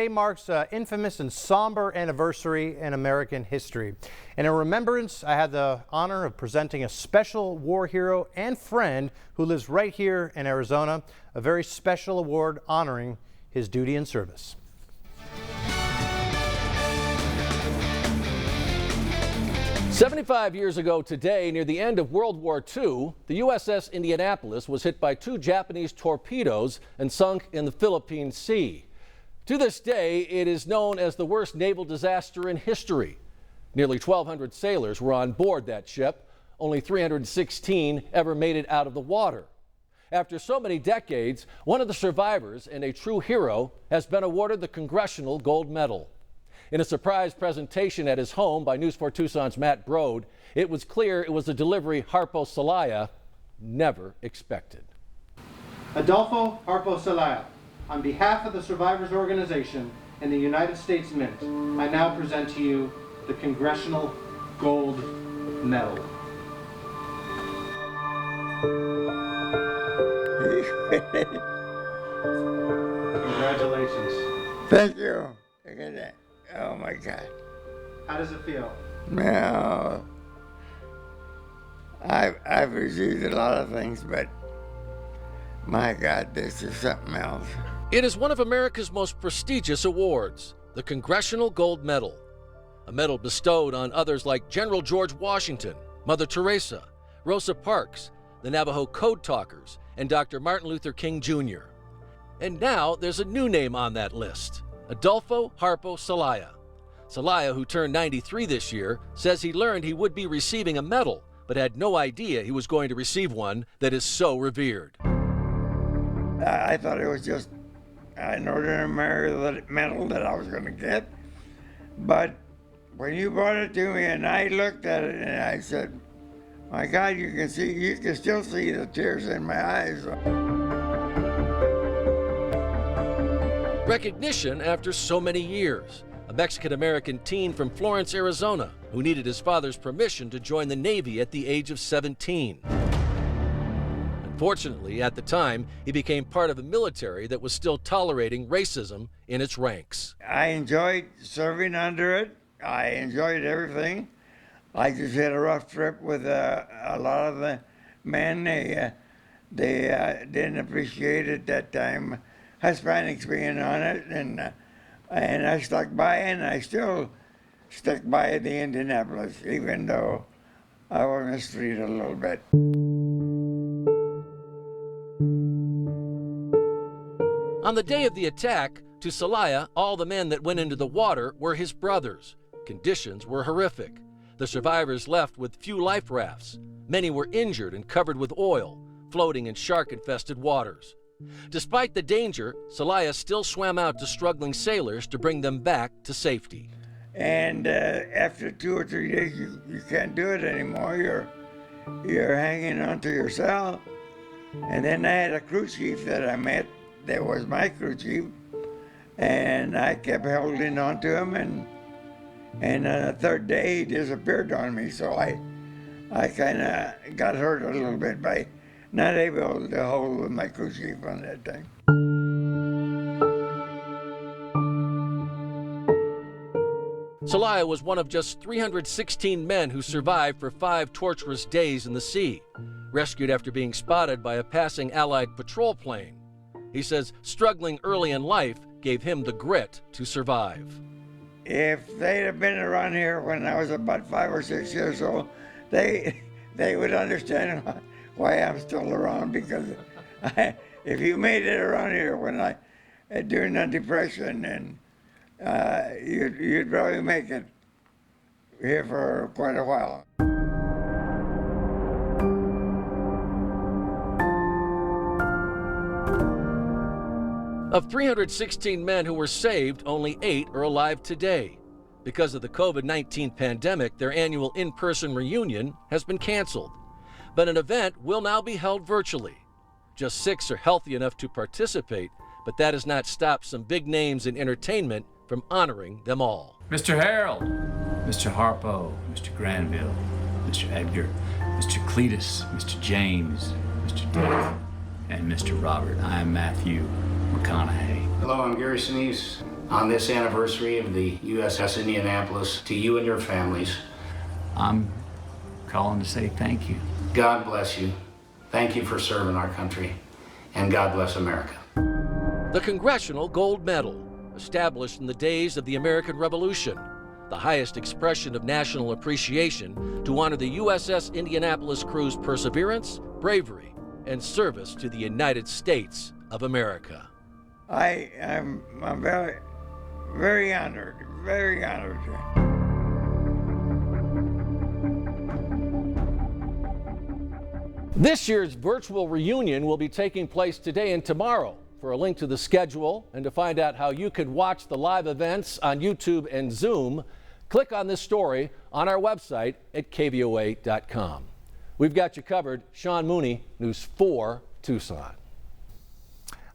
today marks an infamous and somber anniversary in American history. And in remembrance, I had the honor of presenting a special war hero and friend who lives right here in Arizona, a very special award honoring his duty and service. "75 years ago today, near the end of World War II, the USS Indianapolis was hit by 2 Japanese torpedoes and sunk in the Philippine Sea. To this day, it is known as the worst naval disaster in history. Nearly 1,200 sailors were on board that ship. Only 316 ever made it out of the water. After so many decades, one of the survivors and a true hero has been awarded the Congressional Gold Medal. In a surprise presentation at his home by News 4 Tucson's Matt Brode, it was clear it was a delivery Harpo Celaya never expected. Adolfo Harpo Celaya, on behalf of the Survivors Organization and the United States Mint, I now present to you the Congressional Gold Medal. Congratulations. Thank you. Look at that. Oh my God. How does it feel? No. I've received a lot of things, but my God, this is something else. It is one of America's most prestigious awards, the Congressional Gold Medal. A medal bestowed on others like General George Washington, Mother Teresa, Rosa Parks, the Navajo Code Talkers, and Dr. Martin Luther King Jr. And now there's a new name on that list, Adolfo Harpo Celaya. Celaya, who turned 93 this year, says he learned he would be receiving a medal, but had no idea he was going to receive one that is so revered. I thought it was just an ordinary medal that I was going to get, but when you brought it to me and I looked at it and I said, my God, you can still see the tears in my eyes. Recognition after so many years. A Mexican-American teen from Florence, Arizona, who needed his father's permission to join the Navy at the age of 17. Unfortunately, at the time, he became part of a military that was still tolerating racism in its ranks. I enjoyed serving under it. I enjoyed everything. I just had a rough trip with a lot of the men. They didn't appreciate it that time, Hispanics being on it, and I stuck by, and I still stuck by the Indianapolis, even though I was mistreated a little bit. On the day of the attack, to Celaya, all the men that went into the water were his brothers. Conditions were horrific. The survivors left with few life rafts. Many were injured and covered with oil, floating in shark-infested waters. Despite the danger, Celaya still swam out to struggling sailors to bring them back to safety. And after 2 or 3 days, you can't do it anymore. You're hanging onto your cell. And then I had a crew chief that I met that was my crew chief, and I kept holding on to him, and on the 3rd day he disappeared on me, so I kind of got hurt a little bit by not able to hold with my crew chief on that time. Celaya was one of just 316 men who survived for 5 torturous days in the sea, rescued after being spotted by a passing Allied patrol plane. He says struggling early in life gave him the grit to survive. If they'd have been around here when I was about 5 or 6 years old, they would understand why I'm still around, because if you made it around here when during the Depression, and you'd probably make it here for quite a while. Of 316 men who were saved, only 8 are alive today. Because of the COVID-19 pandemic, their annual in-person reunion has been canceled. But an event will now be held virtually. Just 6 are healthy enough to participate, but that has not stopped some big names in entertainment from honoring them all. Mr. Harold, Mr. Harpo, Mr. Granville, Mr. Edgar, Mr. Cletus, Mr. James, Mr. Dave, and Mr. Robert. I am Matthew McConaughey. Hello, I'm Gary Sinise. On this anniversary of the USS Indianapolis, to you and your families, I'm calling to say thank you. God bless you. Thank you for serving our country, and God bless America. The Congressional Gold Medal, established in the days of the American Revolution, the highest expression of national appreciation to honor the USS Indianapolis crew's perseverance, bravery, and service to the United States of America. I'm very, very honored, very honored. This year's virtual reunion will be taking place today and tomorrow. For a link to the schedule and to find out how you can watch the live events on YouTube and Zoom, click on this story on our website at KVOA.com. We've got you covered. Sean Mooney, News 4, Tucson.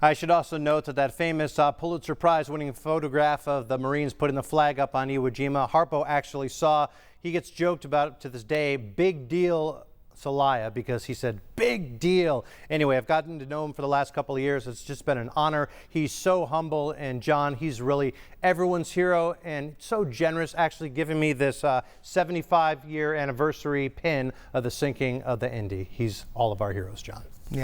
I should also note that famous Pulitzer Prize winning photograph of the Marines putting the flag up on Iwo Jima, Harpo actually saw. He gets joked about to this day, big deal Celaya, because he said big deal. Anyway, I've gotten to know him for the last couple of years. It's just been an honor. He's so humble, and John, he's really everyone's hero and so generous, actually giving me this 75-year anniversary pin of the sinking of the Indy. He's all of our heroes, John.